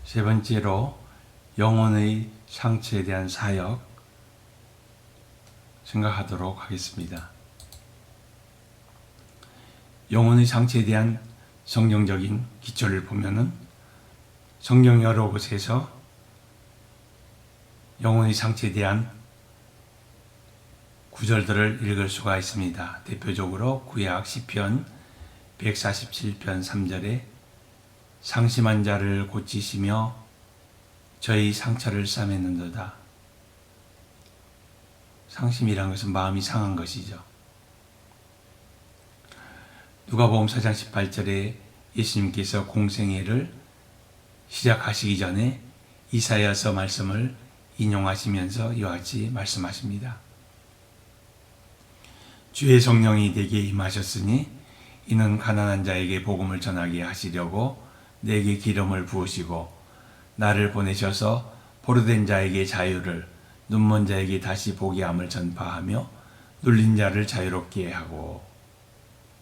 세 번째로 영혼의 상처에 대한 사역 생각하도록 하겠습니다. 영혼의 상처에 대한 성경적인 기초를 보면은 성경 여러 곳에서 영혼의 상처에 대한 구절들을 읽을 수가 있습니다. 대표적으로 구약 시편 147편 3절에 상심한 자를 고치시며 저희 상처를 싸매는도다. 상심이란 것은 마음이 상한 것이죠. 누가복음 4장 18절에 예수님께서 공생애를 시작하시기 전에 이사야서 말씀을 인용하시면서 이와 같이 말씀하십니다. 주의 성령이 내게 임하셨으니 이는 가난한 자에게 복음을 전하게 하시려고 내게 기름을 부으시고 나를 보내셔서 포로된 자에게 자유를 눈먼 자에게 다시 보게 함을 전파하며 눌린 자를 자유롭게 하고,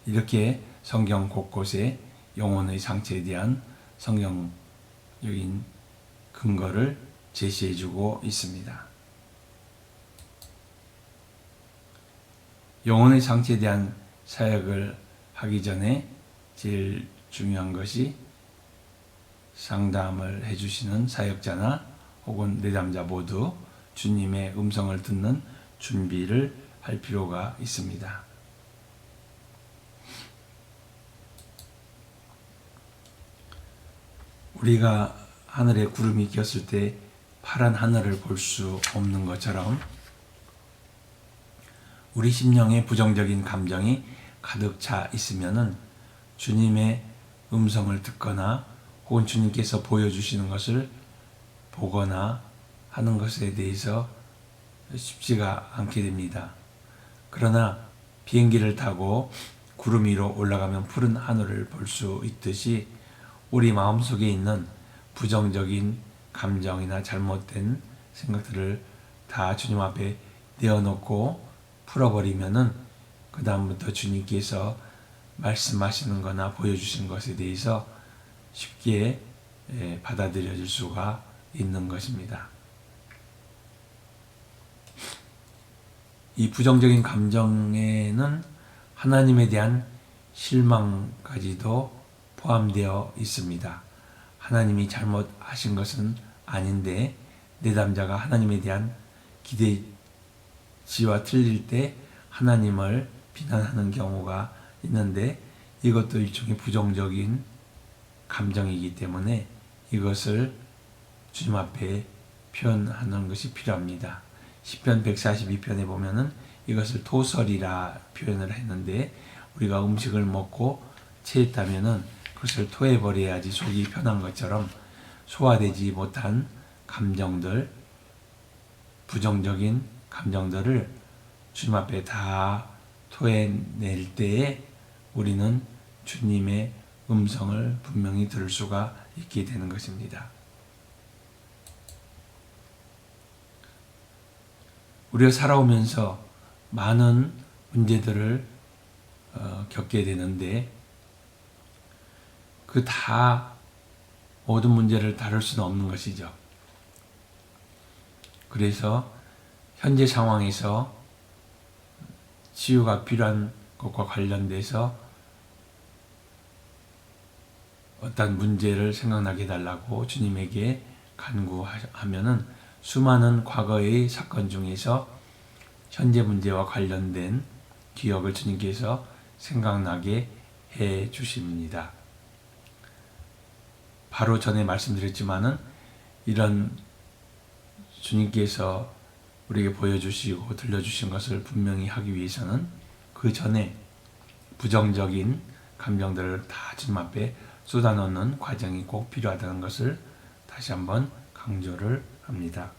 이렇게 성경 곳곳에 영혼의 상처에 대한 성경적인 근거를 제시해주고 있습니다. 영혼의 상처에 대한 사역을 하기 전에 제일 중요한 것이 상담을 해주시는 사역자나 혹은 내담자 모두 주님의 음성을 듣는 준비를 할 필요가 있습니다. 우리가 하늘에 구름이 꼈을 때 파란 하늘을 볼 수 없는 것처럼 우리 심령에 부정적인 감정이 가득 차 있으면은 주님의 음성을 듣거나 혹은 주님께서 보여주시는 것을 보거나 하는 것에 대해서 쉽지가 않게 됩니다. 그러나 비행기를 타고 구름 위로 올라가면 푸른 하늘을 볼 수 있듯이 우리 마음속에 있는 부정적인 감정이나 잘못된 생각들을 다 주님 앞에 내어놓고 풀어버리면은 그 다음부터 주님께서 말씀하시는 거나 보여주시는 것에 대해서 쉽게 받아들여질 수가 있는 것입니다. 이 부정적인 감정에는 하나님에 대한 실망까지도 포함되어 있습니다. 하나님이 잘못하신 것은 아닌데 내담자가 하나님에 대한 기대치와 틀릴 때 하나님을 비난하는 경우가 있는데 이것도 일종의 부정적인 감정이기 때문에 이것을 주님 앞에 표현하는 것이 필요합니다. 시편 142편에 보면은 이것을 토설이라 표현을 했는데 우리가 음식을 먹고 체했다면은 그것을 토해버려야지 속이 편한 것처럼 소화되지 못한 감정들, 부정적인 감정들을 주님 앞에 다 토해낼 때에 우리는 주님의 음성을 분명히 들을 수가 있게 되는 것입니다. 우리가 살아오면서 많은 문제들을 겪게 되는데 그 다 모든 문제를 다룰 수는 없는 것이죠. 그래서 현재 상황에서 치유가 필요한 것과 관련돼서 어떤 문제를 생각나게 해달라고 주님에게 간구하면은 수많은 과거의 사건 중에서 현재 문제와 관련된 기억을 주님께서 생각나게 해 주십니다. 바로 전에 말씀드렸지만은 이런 주님께서 우리에게 보여주시고 들려주신 것을 분명히 하기 위해서는 그 전에 부정적인 감정들을 다 주님 앞에 쏟아놓는 과정이 꼭 필요하다는 것을 다시 한번 강조를 합니다.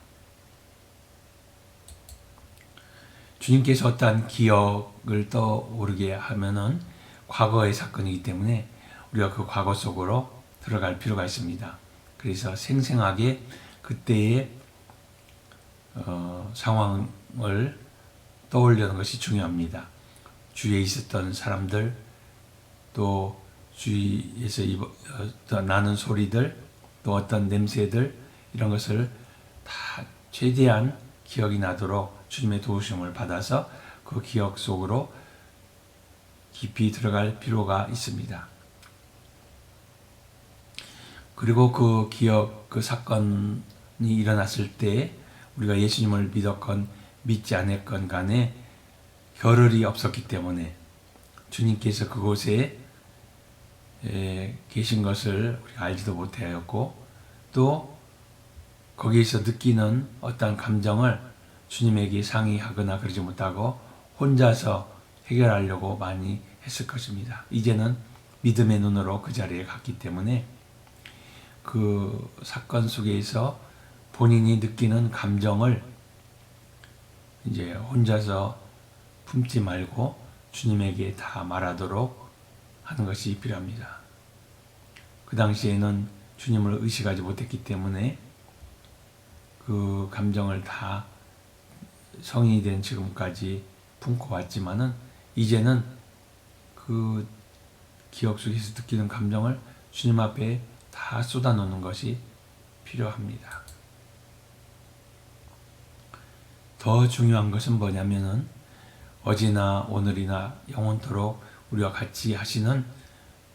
주님께서 어떠한 기억을 떠오르게 하면은 과거의 사건이기 때문에 우리가 그 과거 속으로 들어갈 필요가 있습니다. 그래서 생생하게 그때의 상황을 떠올리는 것이 중요합니다. 주위에 있었던 사람들, 또 주위에서 나는 소리들, 또 어떤 냄새들 이런 것을 다 최대한 기억이 나도록 주님의 도우심을 받아서 그 기억 속으로 깊이 들어갈 필요가 있습니다. 그리고 그 기억, 그 사건이 일어났을 때 우리가 예수님을 믿었건 믿지 않았건 간에 결을이 없었기 때문에 주님께서 그곳에 계신 것을 우리가 알지도 못하였고 또 거기에서 느끼는 어떤 감정을 주님에게 상의하거나 그러지 못하고 혼자서 해결하려고 많이 했을 것입니다. 이제는 믿음의 눈으로 그 자리에 갔기 때문에 그 사건 속에서 본인이 느끼는 감정을 이제 혼자서 품지 말고 주님에게 다 말하도록 하는 것이 필요합니다. 그 당시에는 주님을 의식하지 못했기 때문에 그 감정을 다 성인이 된 지금까지 품고 왔지만은 이제는 그 기억 속에서 느끼는 감정을 주님 앞에 다 쏟아놓는 것이 필요합니다. 더 중요한 것은 뭐냐면은 어제나 오늘이나 영원토록 우리와 같이 하시는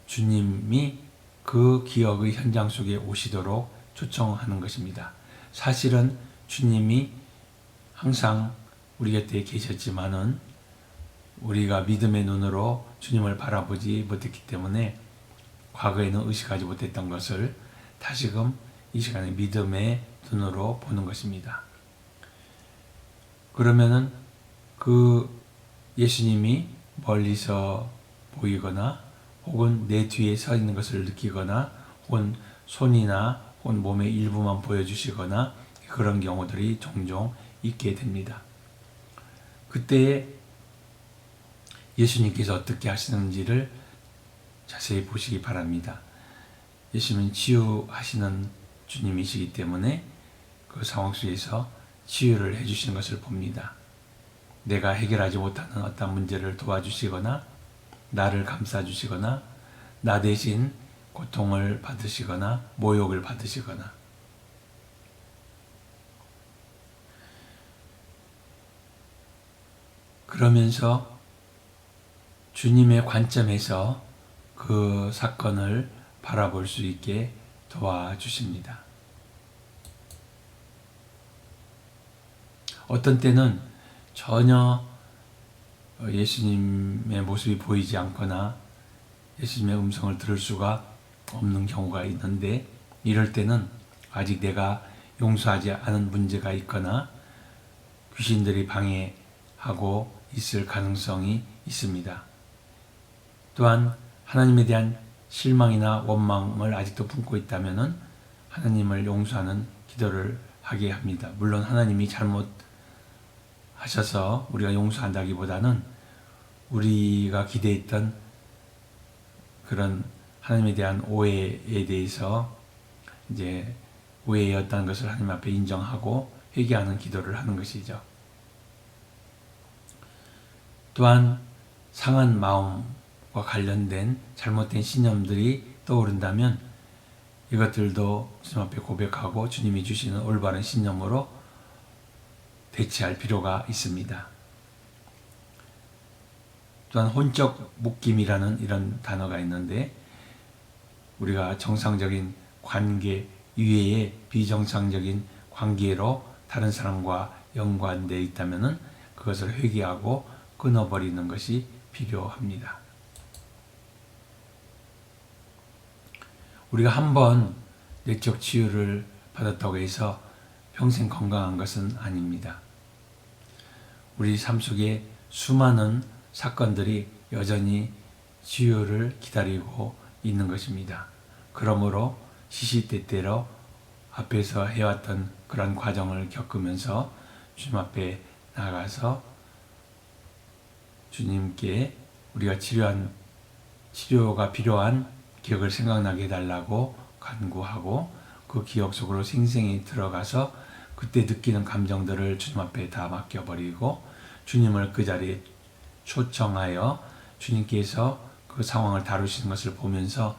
주님이 그 기억의 현장 속에 오시도록 초청하는 것입니다. 사실은 주님이 항상 우리 곁에 계셨지만은 우리가 믿음의 눈으로 주님을 바라보지 못했기 때문에 과거에는 의식하지 못했던 것을 다시금 이 시간에 믿음의 눈으로 보는 것입니다. 그러면은 그 예수님이 멀리서 보이거나 혹은 내 뒤에 서 있는 것을 느끼거나 혹은 손이나 혹은 몸의 일부만 보여주시거나 그런 경우들이 종종 있게 됩니다. 그때 예수님께서 어떻게 하시는지를 자세히 보시기 바랍니다. 예수님은 치유하시는 주님이시기 때문에 그 상황 속에서 치유를 해주시는 것을 봅니다. 내가 해결하지 못하는 어떤 문제를 도와주시거나 나를 감싸주시거나 나 대신 고통을 받으시거나 모욕을 받으시거나 그러면서 주님의 관점에서 그 사건을 바라볼 수 있게 도와주십니다. 어떤 때는 전혀 예수님의 모습이 보이지 않거나 예수님의 음성을 들을 수가 없는 경우가 있는데 이럴 때는 아직 내가 용서하지 않은 문제가 있거나 귀신들이 방해하고 있을 가능성이 있습니다. 또한 하나님에 대한 실망이나 원망을 아직도 품고 있다면 하나님을 용서하는 기도를 하게 합니다. 물론 하나님이 잘못하셔서 우리가 용서한다기보다는 우리가 기대했던 그런 하나님에 대한 오해에 대해서 이제 오해였다는 것을 하나님 앞에 인정하고 회개하는 기도를 하는 것이죠. 또한 상한 마음과 관련된 잘못된 신념들이 떠오른다면 이것들도 주님 앞에 고백하고 주님이 주시는 올바른 신념으로 대체할 필요가 있습니다. 또한 혼적 묶임이라는 이런 단어가 있는데 우리가 정상적인 관계 이외에 비정상적인 관계로 다른 사람과 연관되어 있다면 그것을 회개하고 끊어버리는 것이 필요합니다. 우리가 한번 내적 치유를 받았다고 해서 평생 건강한 것은 아닙니다. 우리 삶 속에 수많은 사건들이 여전히 치유를 기다리고 있는 것입니다. 그러므로 시시때때로 앞에서 해왔던 그런 과정을 겪으면서 주님 앞에 나가서 주님께 우리가 치료가 필요한 기억을 생각나게 해달라고 간구하고 그 기억 속으로 생생히 들어가서 그때 느끼는 감정들을 주님 앞에 다 맡겨버리고 주님을 그 자리에 초청하여 주님께서 그 상황을 다루시는 것을 보면서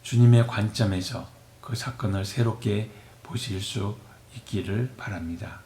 주님의 관점에서 그 사건을 새롭게 보실 수 있기를 바랍니다.